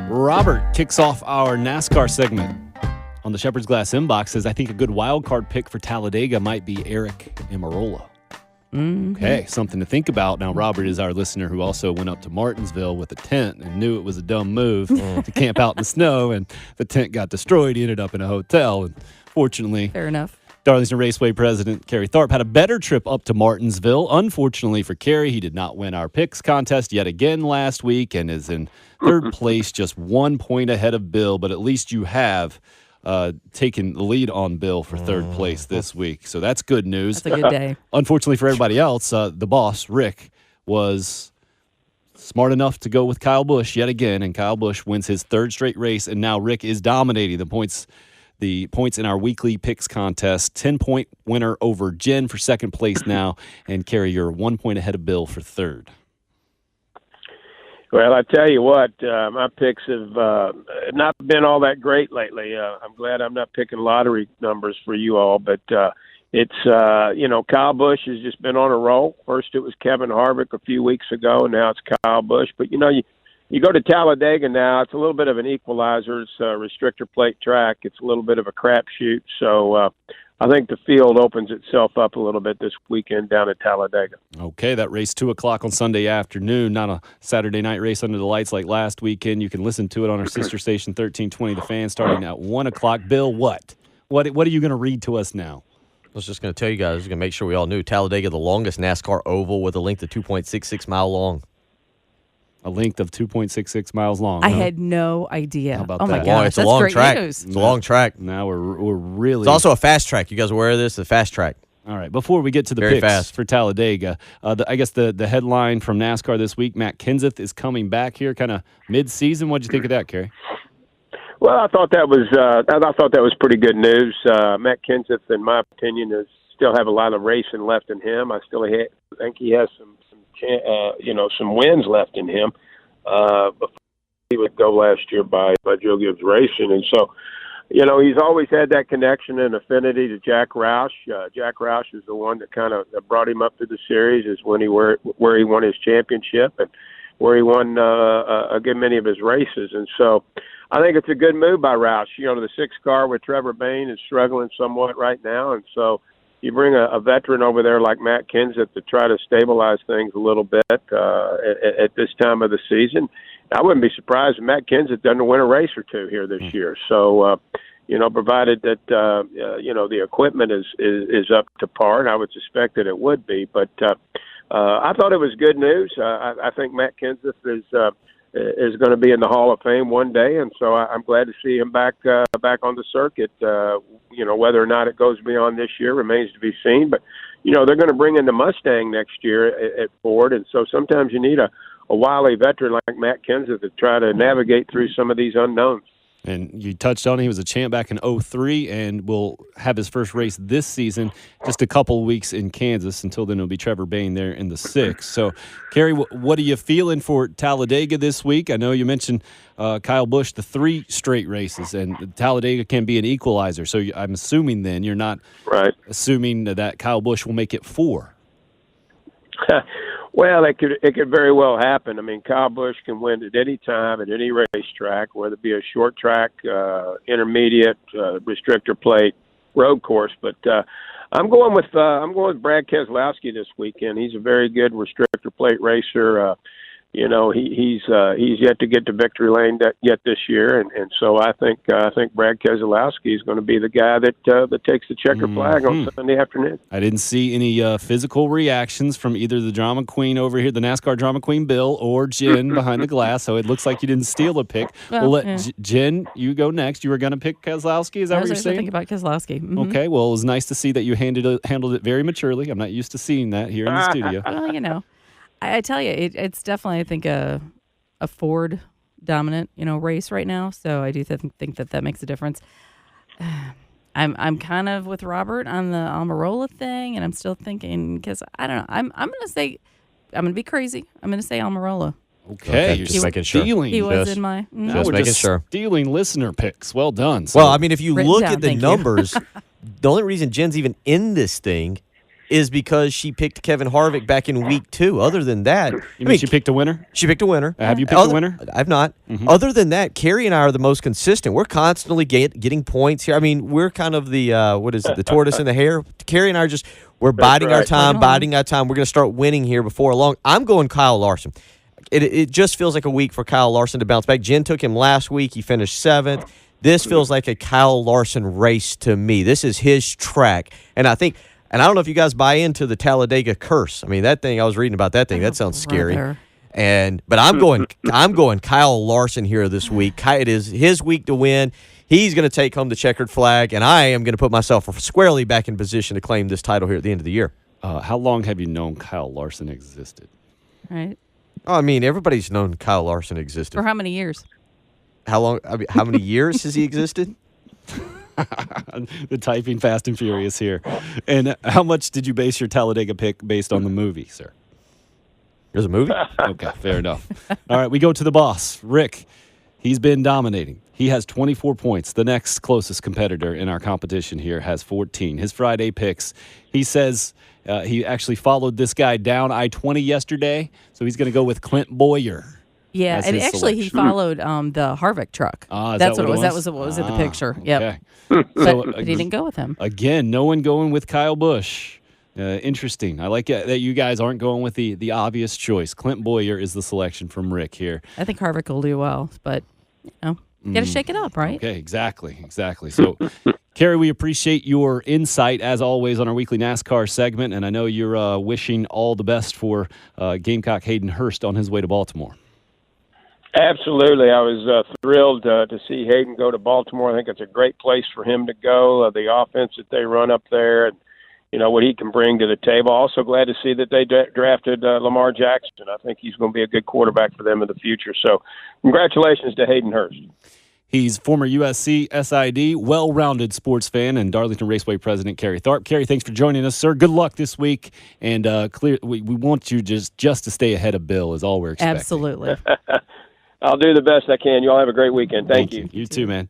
Robert kicks off our NASCAR segment on the Shepherd's Glass inbox. Says, I think a good wild card pick for Talladega might be Eric Almirola. Okay, something to think about. Now, Robert is our listener who also went up to Martinsville with a tent and knew it was a dumb move to camp out in the snow, and the tent got destroyed. He ended up in a hotel, and fortunately, fair enough. Darlington Raceway president Kerry Tharp had a better trip up to Martinsville. Unfortunately for Kerry, he did not win our picks contest yet again last week and is in third place, just 1 point ahead of Bill, but at least you have taken the lead on Bill for third place this week. So that's good news. That's a good day. Unfortunately for everybody else, the boss, Rick, was smart enough to go with Kyle Busch yet again, and Kyle Busch wins his third straight race, and now Rick is dominating the points in our weekly picks contest. 10-point winner over Jen for second place now, and Kerry, you're 1 point ahead of Bill for third. Well, I tell you what, my picks have not been all that great lately. I'm glad I'm not picking lottery numbers for you all, but it's, Kyle Busch has just been on a roll. First it was Kevin Harvick a few weeks ago, and now it's Kyle Busch. But, you go to Talladega now, it's a little bit of an equalizer. It's a restrictor plate track. It's a little bit of a crapshoot. So I think the field opens itself up a little bit this weekend down at Talladega. Okay, that race 2 o'clock on Sunday afternoon, not a Saturday night race under the lights like last weekend. You can listen to it on our sister station, 1320 The Fan, starting at 1 o'clock. Bill, what are you going to read to us now? I was just going to tell you guys, I was going to make sure we all knew Talladega, the longest NASCAR oval with a length of 2.66 mile long. A length of 2.66 miles long. I had no idea. How about oh my that? gosh, It's a that's long great track. news. It's a long track. Now we're really. It's also a fast track. You guys aware of this? A fast track. All right. Before we get to the Very picks fast for Talladega, I guess the headline from NASCAR this week: Matt Kenseth is coming back here, kind of mid-season. What'd you think of that, Kerry? Well, I thought that was pretty good news. Matt Kenseth, in my opinion, still have a lot of racing left in him. I still think he has some wins left in him. Before he would go last year by Joe Gibbs Racing. And so, he's always had that connection and affinity to Jack Roush. Jack Roush is the one that kind of brought him up to the series, is when where he won his championship and where he won a good many of his races. And so I think it's a good move by Roush. The 6 car with Trevor Bayne is struggling somewhat right now. And so you bring a veteran over there like Matt Kenseth to try to stabilize things a little bit at this time of the season. I wouldn't be surprised if Matt Kenseth doesn't win a race or two here this year. So, provided that, the equipment is up to par, and I would suspect that it would be. But I thought it was good news. I think Matt Kenseth is going to be in the Hall of Fame one day, and so I'm glad to see him back on the circuit. Whether or not it goes beyond this year remains to be seen. But they're going to bring in the Mustang next year at Ford, and so sometimes you need a wily veteran like Matt Kenseth to try to navigate through some of these unknowns. And you touched on it. He was a champ back in 2003 and will have his first race this season, just a couple weeks in Kansas. Until then, it'll be Trevor Bayne there in the 6th. So, Kerry, what are you feeling for Talladega this week? I know you mentioned Kyle Busch, the 3 straight races, and Talladega can be an equalizer. So I'm assuming then you're not assuming that Kyle Busch will make it 4. Well, it could very well happen. I mean, Kyle Busch can win at any time, at any racetrack, whether it be a short track, intermediate, restrictor plate, road course. But I'm going with Brad Keselowski this weekend. He's a very good restrictor plate racer. He's yet to get to victory lane yet this year, and so I think Brad Keselowski is going to be the guy that takes the checker flag on Sunday afternoon. I didn't see any physical reactions from either the drama queen over here, the NASCAR drama queen Bill, or Jen behind the glass, so it looks like you didn't steal a pick. We'll let Jen, you go next. You were going to pick Keselowski. Is that what you're saying? I was thinking about Keselowski. Mm-hmm. Okay, well, it was nice to see that you handled it very maturely. I'm not used to seeing that here in the studio. Well, I tell you, it's definitely, I think, a Ford dominant, race right now. So I do think that makes a difference. I'm kind of with Robert on the Almirola thing, and I'm still thinking, because I don't know. I'm going to say, I'm going to be crazy. I'm going to say Almirola. Okay, you're just making sure. Stealing. He was in my. Now just we're making just sure. Stealing listener picks. Well done. So, Well, I mean, if you Written look down, at the thank you. numbers, the only reason Jen's even in this thing is because she picked Kevin Harvick back in week 2. Other than that, You mean she picked a winner? She picked a winner. Have you picked a winner? I've not. Other than that, Kerry and I are the most consistent. We're constantly getting points here. I mean, we're kind of the the tortoise and the hare. Kerry and I are we're biding our time, biding our time. We're going to start winning here before long. I'm going Kyle Larson. It just feels like a week for Kyle Larson to bounce back. Jen took him last week. He finished 7th. This feels like a Kyle Larson race to me. This is his track, and I don't know if you guys buy into the Talladega curse. I mean, that thing, I was reading about that thing. That sounds scary. But I'm going Kyle Larson here this week. It is his week to win. He's going to take home the checkered flag, and I am going to put myself squarely back in position to claim this title here at the end of the year. How long have you known Kyle Larson existed? Right. Oh, I mean, everybody's known Kyle Larson existed. For how many years? How long? I mean, how many years has he existed? The typing fast and furious here. And how much did you base your Talladega pick based on the movie, sir? There's a movie? Okay, fair enough. All right, we go to the boss, Rick. He's been dominating. He has 24 points. The next closest competitor in our competition here has 14. His Friday picks, he says he actually followed this guy down I-20 yesterday, so he's going to go with Clint Boyer. Yeah, and actually he followed the Harvick truck. That's what it was. That was what was in the picture. Yep. Okay. But he didn't go with him. Again, no one going with Kyle Busch. Interesting. I like that you guys aren't going with the obvious choice. Clint Boyer is the selection from Rick here. I think Harvick will do well, but got to shake it up, right? Okay, exactly. So, Kerry, we appreciate your insight as always on our weekly NASCAR segment, and I know you're wishing all the best for Gamecock Hayden Hurst on his way to Baltimore. Absolutely. I was thrilled to see Hayden go to Baltimore. I think it's a great place for him to go. The offense that they run up there and, what he can bring to the table. Also glad to see that they drafted Lamar Jackson. I think he's going to be a good quarterback for them in the future. So congratulations to Hayden Hurst. He's former USC SID, well-rounded sports fan, and Darlington Raceway president Kerry Tharp. Kerry, thanks for joining us, sir. Good luck this week, and we want you just to stay ahead of Bill is all we're expecting. Absolutely. I'll do the best I can. You all have a great weekend. Thank you. You too, man.